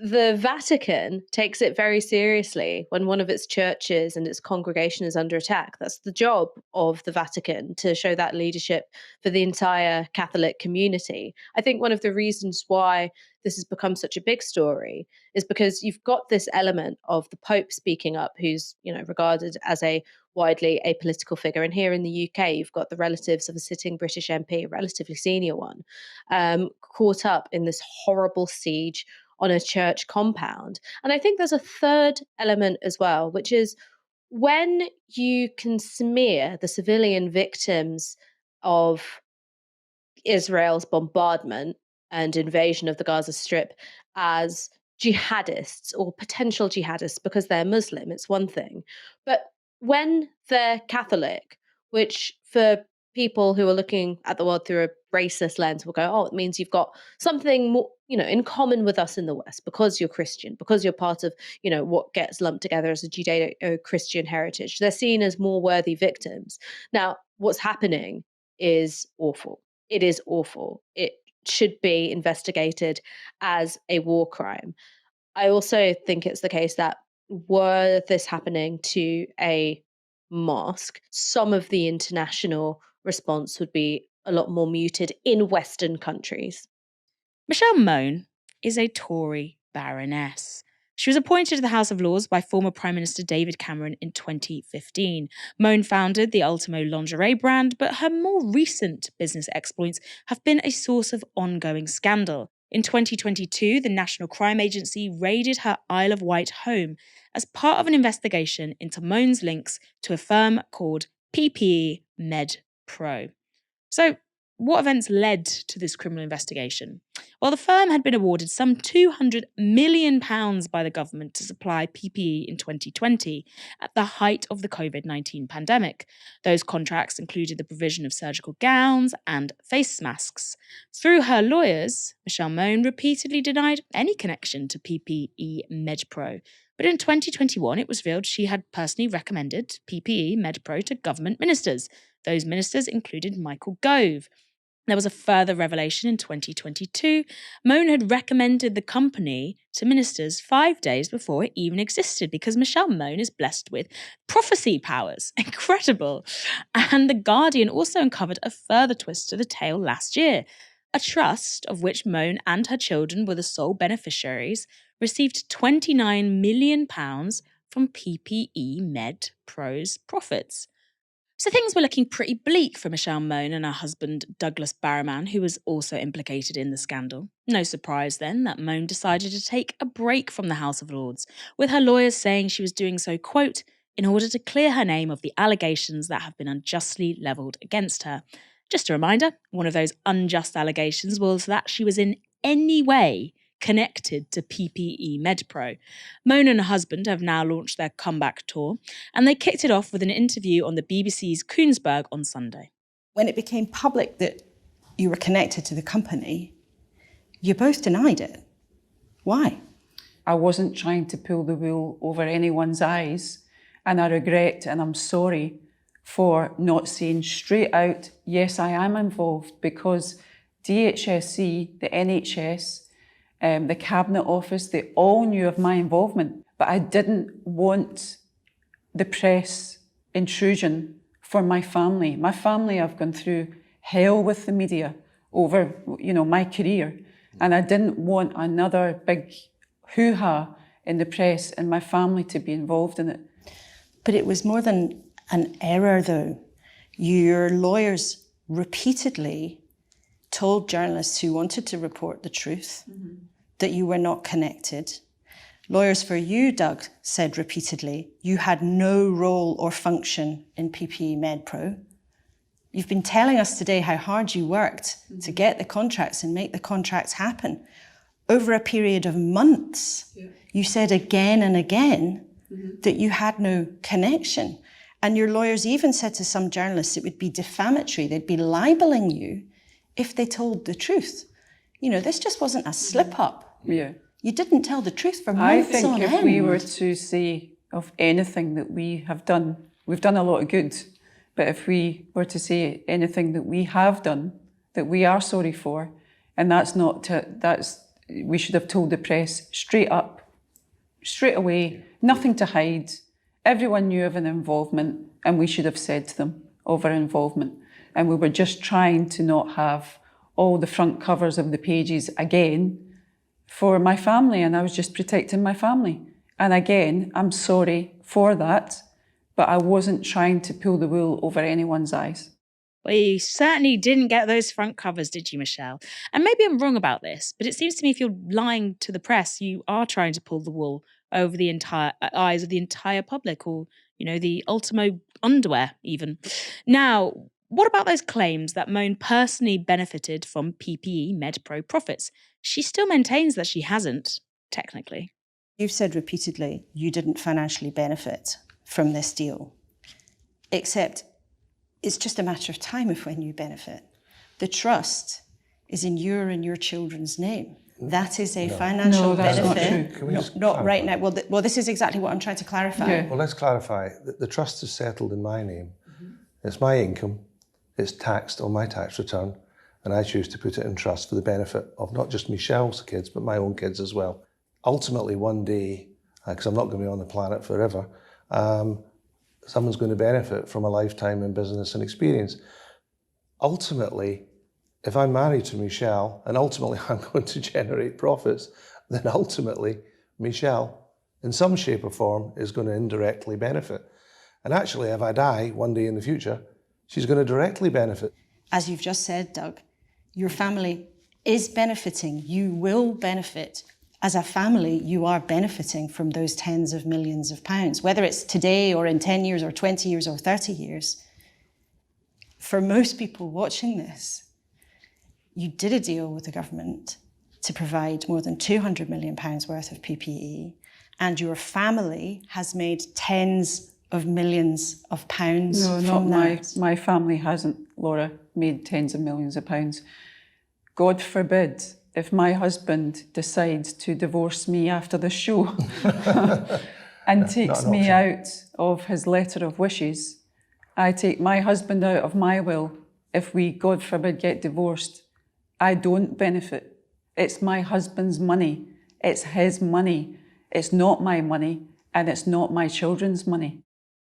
The Vatican takes it very seriously when one of its churches and its congregation is under attack. That's the job of the Vatican, to show that leadership for the entire Catholic community. I think one of the reasons why this has become such a big story is because you've got this element of the Pope speaking up, who's regarded as a widely apolitical figure. And here in the UK, you've got the relatives of a sitting British MP, a relatively senior one, caught up in this horrible siege on a church compound. And I think there's a third element as well, which is when you can smear the civilian victims of Israel's bombardment and invasion of the Gaza Strip as jihadists or potential jihadists because they're Muslim, it's one thing. But when they're Catholic, which for people who are looking at the world through a racist lens will go, oh, it means you've got something more, in common with us in the West because you're Christian, because you're part of, what gets lumped together as a Judeo-Christian heritage. They're seen as more worthy victims. Now, what's happening is awful. It is awful. It should be investigated as a war crime. I also think it's the case that were this happening to a mosque, some of the international response would be a lot more muted in Western countries. Michelle Mone is a Tory baroness. She was appointed to the House of Lords by former Prime Minister David Cameron in 2015. Mone founded the Ultimo lingerie brand, but her more recent business exploits have been a source of ongoing scandal. In 2022, the National Crime Agency raided her Isle of Wight home as part of an investigation into Mone's links to a firm called PPE Med Pro. So, what events led to this criminal investigation? Well, the firm had been awarded some £200 million by the government to supply PPE in 2020 at the height of the COVID-19 pandemic. Those contracts included the provision of surgical gowns and face masks. Through her lawyers, Michelle Mone repeatedly denied any connection to PPE MedPro. But in 2021, it was revealed she had personally recommended PPE MedPro to government ministers. Those ministers included Michael Gove. There was a further revelation in 2022. Mone had recommended the company to ministers 5 days before it even existed because Michelle Mone is blessed with prophecy powers. Incredible. And The Guardian also uncovered a further twist to the tale last year. A trust, of which Mone and her children were the sole beneficiaries, received £29 million from PPE Med Pro's profits. So things were looking pretty bleak for Michelle Mone and her husband Douglas Barrowman, who was also implicated in the scandal. No surprise then that Mone decided to take a break from the House of Lords, with her lawyers saying she was doing so, quote, in order to clear her name of the allegations that have been unjustly levelled against her. Just a reminder, one of those unjust allegations was that she was in any way connected to PPE MedPro. Mone and her husband have now launched their comeback tour, and they kicked it off with an interview on the BBC's Koonsberg on Sunday. When it became public that you were connected to the company, you both denied it. Why? I wasn't trying to pull the wool over anyone's eyes, and I regret and I'm sorry for not saying straight out, yes, I am involved, because DHSC, the NHS, the Cabinet Office, they all knew of my involvement, but I didn't want the press intrusion for my family. My family have gone through hell with the media over, my career, and I didn't want another big hoo-ha in the press and my family to be involved in it. But it was more than an error, though. Your lawyers repeatedly told journalists who wanted to report the truth that you were not connected. Lawyers for you, Doug, said repeatedly you had no role or function in PPE MedPro. You've been telling us today how hard you worked to get the contracts and make the contracts happen. Over a period of months, you said again and again that you had no connection. And your lawyers even said to some journalists it would be defamatory, they'd be libeling you if they told the truth. This just wasn't a slip-up. Yeah. You didn't tell the truth for I months on think if end. we were to say of anything that we have done, we've done a lot of good, but if we were to say anything that we have done, that we are sorry for, and we should have told the press straight up, straight away, nothing to hide. Everyone knew of an involvement, and we should have said to them of our involvement. And we were just trying to not have all the front covers of the pages again for my family, and I was just protecting my family. And again, I'm sorry for that, but I wasn't trying to pull the wool over anyone's eyes. Well, you certainly didn't get those front covers, did you, Michelle? And maybe I'm wrong about this, but it seems to me if you're lying to the press, you are trying to pull the wool over the entire eyes of the entire public, or, the Ultimo underwear even. Now, what about those claims that Mone personally benefited from PPE MedPro profits? She still maintains that she hasn't, technically. You've said repeatedly you didn't financially benefit from this deal, except it's just a matter of time of when you benefit. The trust is in your and your children's name. That is a financial benefit. Not right now. Well, this is exactly what I'm trying to clarify. Yeah. Well, let's clarify. The trust is settled in my name. It's my income. It's taxed on my tax return, and I choose to put it in trust for the benefit of not just Michelle's kids, but my own kids as well. Ultimately, one day, because I'm not going to be on the planet forever, someone's going to benefit from a lifetime in business and experience. Ultimately, if I'm married to Michelle, and ultimately I'm going to generate profits, then ultimately Michelle, in some shape or form, is going to indirectly benefit. And actually, if I die one day in the future, she's going to directly benefit. As you've just said, Doug, your family is benefiting. You will benefit. As a family, you are benefiting from those tens of millions of pounds, whether it's today or in 10 years or 20 years or 30 years. For most people watching this, you did a deal with the government to provide more than £200 million worth of PPE, and your family has made tens of millions of pounds from that. My family hasn't, Laura, made tens of millions of pounds. God forbid if my husband decides to divorce me after the show and takes me out of his letter of wishes. I take my husband out of my will If we, God forbid, get divorced, I don't benefit. It's my husband's money. It's his money. It's not my money, and it's not my children's money.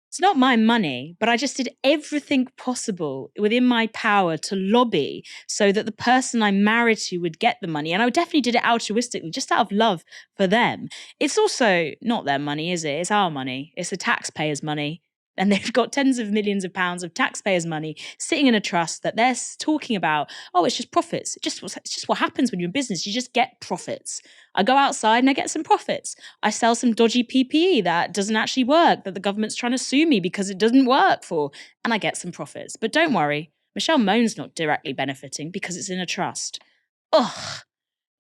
It's not my money, but I just did everything possible within my power to lobby so that the person I'm married to would get the money. And I definitely did it altruistically, just out of love for them. It's also not their money, is it? It's our money. It's the taxpayers' money. And they've got tens of millions of pounds of taxpayers' money sitting in a trust that they're talking about, oh, it's just profits. It's just what happens when you're in business. You just get profits. I go outside and I get some profits. I sell some dodgy PPE that doesn't actually work, that the government's trying to sue me because it doesn't work for, and I get some profits. But don't worry, Michelle Moan's not directly benefiting because it's in a trust. Ugh.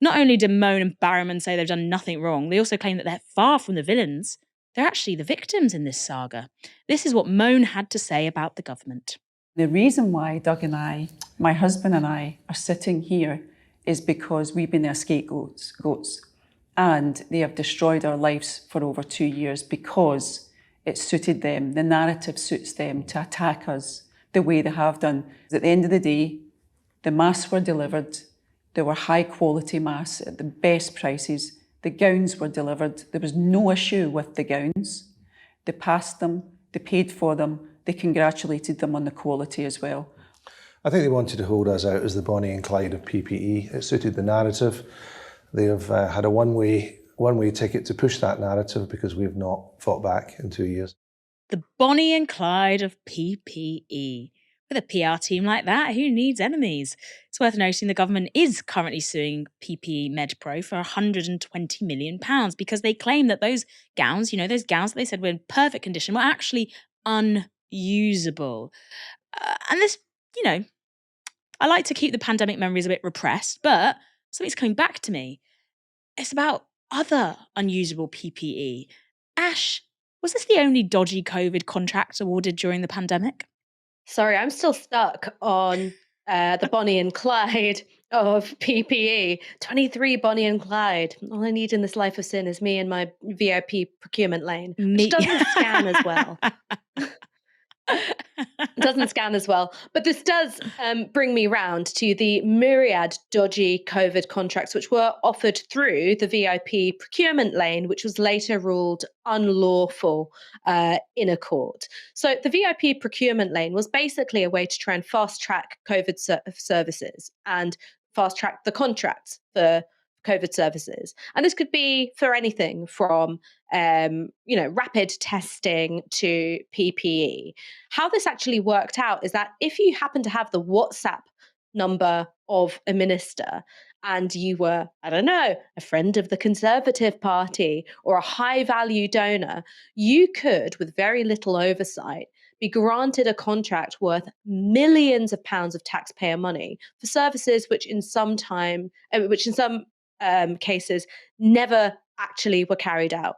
Not only do Moan and Barrowman say they've done nothing wrong, they also claim that they're far from the villains. They're actually the victims in this saga. This is what Moan had to say about the government. The reason why Doug and I, my husband and I, are sitting here is because we've been their scapegoats, and they have destroyed our lives for over 2 years because it suited them, the narrative suits them to attack us the way they have done. At the end of the day, the masks were delivered. They were high quality masks at the best prices. The gowns were delivered. There was no issue with the gowns. They passed them, they paid for them, they congratulated them on the quality as well. I think they wanted to hold us out as the Bonnie and Clyde of PPE. It suited the narrative. They have had a one-way ticket to push that narrative because we have not fought back in 2 years. The Bonnie and Clyde of PPE. With a PR team like that, who needs enemies? It's worth noting the government is currently suing PPE MedPro for £120 million because they claim that those gowns, those gowns that they said were in perfect condition, were actually unusable. And this, I like to keep the pandemic memories a bit repressed, but something's coming back to me. It's about other unusable PPE. Ash, was this the only dodgy COVID contract awarded during the pandemic? Sorry, I'm still stuck on the Bonnie and Clyde of PPE. 23 Bonnie and Clyde. All I need in this life of sin is me and my VIP procurement lane, which doesn't scan as well. Doesn't scan as well. But this does bring me round to the myriad dodgy COVID contracts which were offered through the VIP procurement lane, which was later ruled unlawful in a court. So the VIP procurement lane was basically a way to try and fast track COVID services and fast track the contracts for COVID services. And this could be for anything from, rapid testing to PPE. How this actually worked out is that if you happen to have the WhatsApp number of a minister and you were, a friend of the Conservative Party or a high value donor, you could, with very little oversight, be granted a contract worth millions of pounds of taxpayer money for services which in some cases never actually were carried out.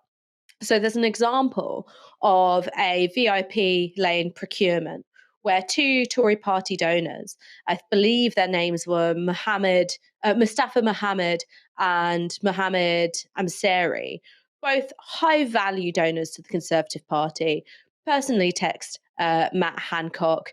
So there's an example of a VIP lane procurement where two Tory party donors, I believe their names were Mustafa Mohammed and Mohammed Amsari, both high value donors to the Conservative Party, personally text Matt Hancock,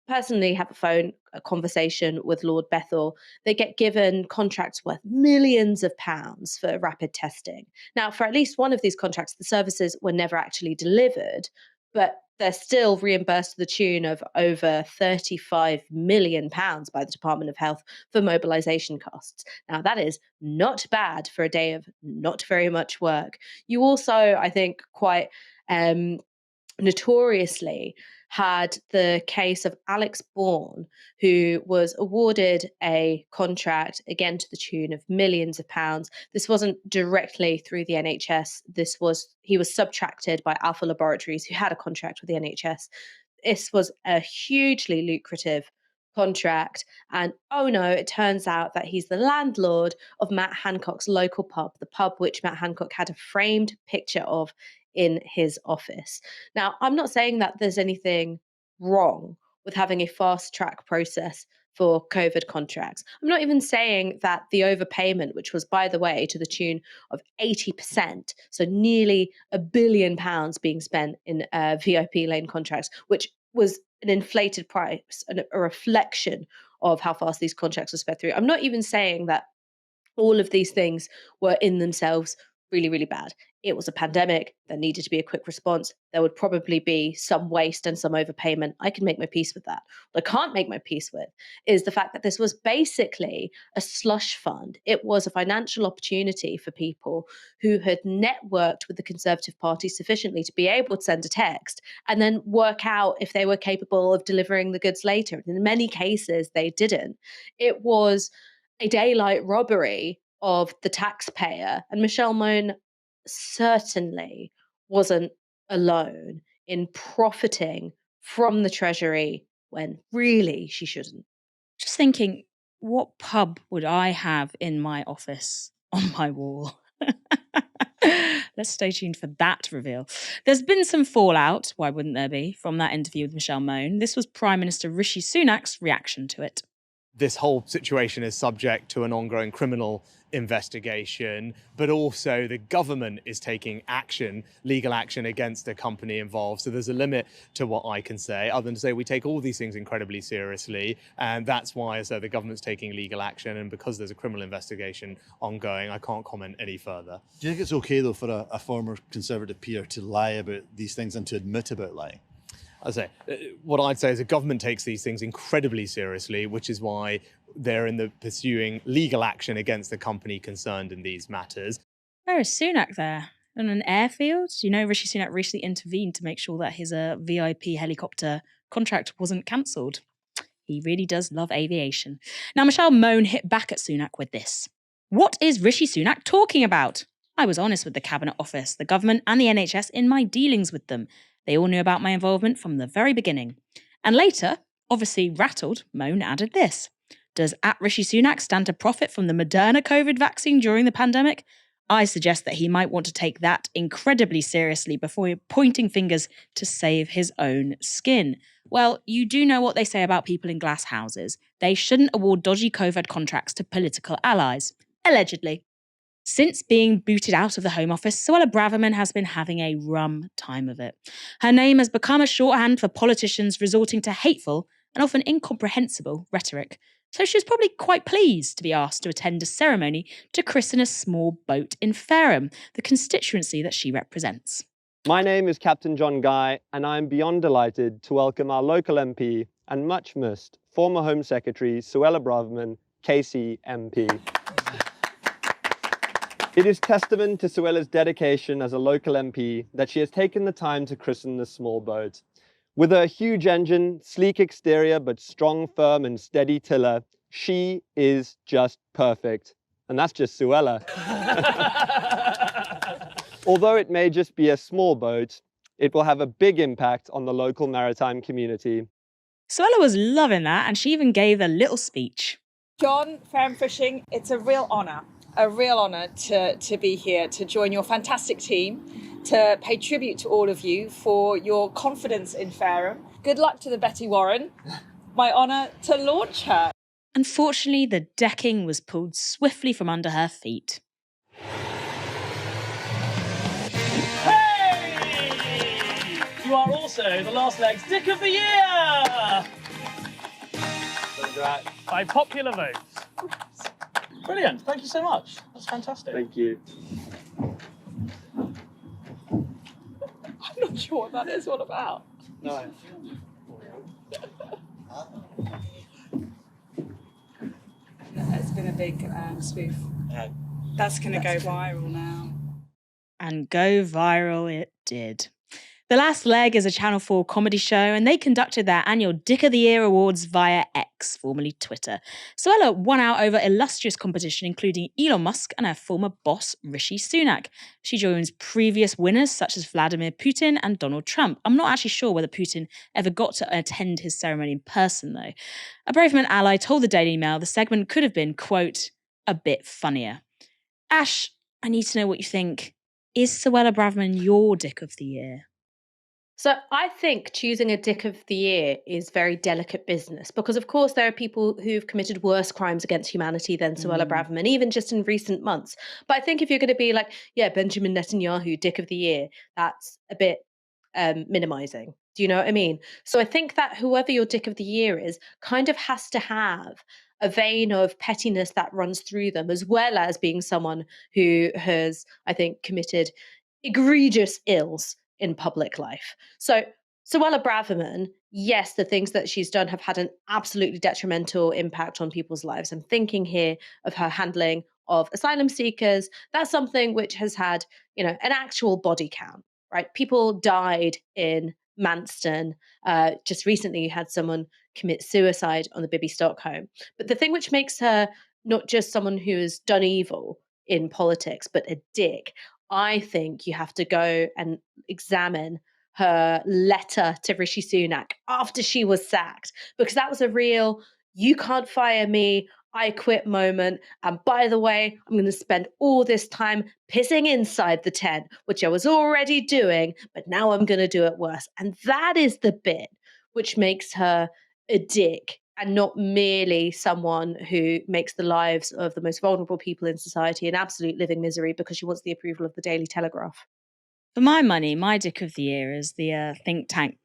personally have a conversation with Lord Bethel. They get given contracts worth millions of pounds for rapid testing. Now, for at least one of these contracts, the services were never actually delivered, but they're still reimbursed to the tune of over £35 million by the Department of Health for mobilisation costs. Now, that is not bad for a day of not very much work. You also, I think, quite notoriously had the case of Alex Bourne, who was awarded a contract, again to the tune of millions of pounds. This wasn't directly through the NHS. He was subtracted by Alpha Laboratories, who had a contract with the NHS. This was a hugely lucrative contract. And oh no, it turns out that he's the landlord of Matt Hancock's local pub, the pub which Matt Hancock had a framed picture of in his office. Now, I'm not saying that there's anything wrong with having a fast track process for COVID contracts. I'm not even saying that the overpayment, which was, by the way, to the tune of 80%, so nearly £1 billion being spent in VIP lane contracts, which was an inflated price and a reflection of how fast these contracts were sped through. I'm not even saying that all of these things were in themselves really, really bad. It was a pandemic. There needed to be a quick response. There would probably be some waste and some overpayment. I can make my peace with that. What I can't make my peace with is the fact that this was basically a slush fund. It was a financial opportunity for people who had networked with the Conservative Party sufficiently to be able to send a text and then work out if they were capable of delivering the goods later. In many cases, they didn't. It was a daylight robbery of the taxpayer. And Michelle Mone certainly wasn't alone in profiting from the Treasury when really she shouldn't. Just thinking, what pub would I have in my office on my wall? Let's stay tuned for that reveal. There's been some fallout, why wouldn't there be, from that interview with Michelle Mone. This was Prime Minister Rishi Sunak's reaction to it. This whole situation is subject to an ongoing criminal investigation, but also the government is taking action, legal action against the company involved. So there's a limit to what I can say, other than to say we take all these things incredibly seriously. And that's why, as the government's taking legal action, and because there's a criminal investigation ongoing, I can't comment any further. Do you think it's okay, though, for a former Conservative peer to lie about these things and to admit about lying? I say, what I'd say is the government takes these things incredibly seriously, which is why they're in the pursuing legal action against the company concerned in these matters. Where is Sunak there? On an airfield? You know, Rishi Sunak recently intervened to make sure that his VIP helicopter contract wasn't cancelled. He really does love aviation. Now, Michelle Mone hit back at Sunak with this. What is Rishi Sunak talking about? I was honest with the Cabinet Office, the government and the NHS in my dealings with them. They all knew about my involvement from the very beginning. And later, obviously rattled, Mone added this. Does @Rishi Sunak stand to profit from the Moderna COVID vaccine during the pandemic? I suggest that he might want to take that incredibly seriously before pointing fingers to save his own skin. Well, you do know what they say about people in glass houses. They shouldn't award dodgy COVID contracts to political allies. Allegedly. Since being booted out of the Home Office, Suella Braverman has been having a rum time of it. Her name has become a shorthand for politicians resorting to hateful and often incomprehensible rhetoric. So she was probably quite pleased to be asked to attend a ceremony to christen a small boat in Fareham, the constituency that she represents. My name is Captain John Guy, and I am beyond delighted to welcome our local MP and much missed former Home Secretary Suella Braverman, KC MP. It is testament to Suella's dedication as a local MP that she has taken the time to christen this small boat. With her huge engine, sleek exterior, but strong, firm, and steady tiller, she is just perfect. And that's just Suella. Although it may just be a small boat, it will have a big impact on the local maritime community. Suella was loving that, and she even gave a little speech. John, Fareham Fishing, it's a real honour to be here, to join your fantastic team, to pay tribute to all of you for your confidence in Fareham. Good luck to the Betty Warren. My honour to launch her. Unfortunately, the decking was pulled swiftly from under her feet. Hey! You are also the last leg's Dick of the Year! Congrats. By popular vote. Brilliant, thank you so much. That's fantastic. Thank you. I'm not sure what that is all about. No. It's been a big spoof. That's going to go viral now. And go viral it did. The Last Leg is a Channel 4 comedy show, and they conducted their annual Dick of the Year Awards via X, formerly Twitter. Suella won out over illustrious competition, including Elon Musk and her former boss, Rishi Sunak. She joins previous winners such as Vladimir Putin and Donald Trump. I'm not actually sure whether Putin ever got to attend his ceremony in person, though. A Braverman ally told the Daily Mail the segment could have been, quote, a bit funnier. Ash, I need to know what you think. Is Suella Braverman your Dick of the Year? So I think choosing a Dick of the Year is very delicate business because, of course, there are people who've committed worse crimes against humanity than Suella Braverman, even just in recent months. But I think if you're going to be like, yeah, Benjamin Netanyahu, Dick of the Year, that's a bit minimising. Do you know what I mean? So I think that whoever your Dick of the Year is kind of has to have a vein of pettiness that runs through them, as well as being someone who has, I think, committed egregious ills in public life. So Suella Braverman, yes, the things that she's done have had an absolutely detrimental impact on people's lives. I'm thinking here of her handling of asylum seekers. That's something which has had, an actual body count, right? People died in Manston. Just recently, you had someone commit suicide on the Bibby Stockholm. But the thing which makes her not just someone who has done evil in politics, but a dick, I think you have to go and examine her letter to Rishi Sunak after she was sacked, because that was a real, you can't fire me, I quit moment. And by the way, I'm going to spend all this time pissing inside the tent, which I was already doing, but now I'm going to do it worse. And that is the bit which makes her a dick and not merely someone who makes the lives of the most vulnerable people in society an absolute living misery because she wants the approval of the Daily Telegraph. For my money, my Dick of the Year is the think tank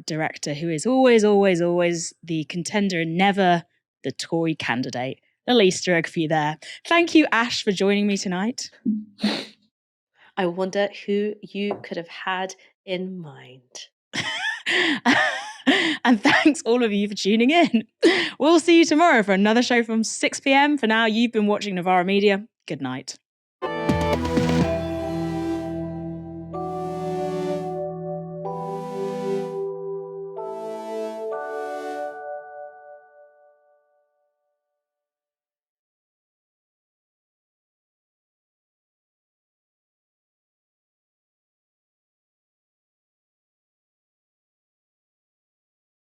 director who is always, always, always the contender and never the Tory candidate. Little Easter egg for you there. Thank you, Ash, for joining me tonight. I wonder who you could have had in mind. And thanks all of you for tuning in. We'll see you tomorrow for another show from 6 p.m. For now, you've been watching Novara Media. Good night.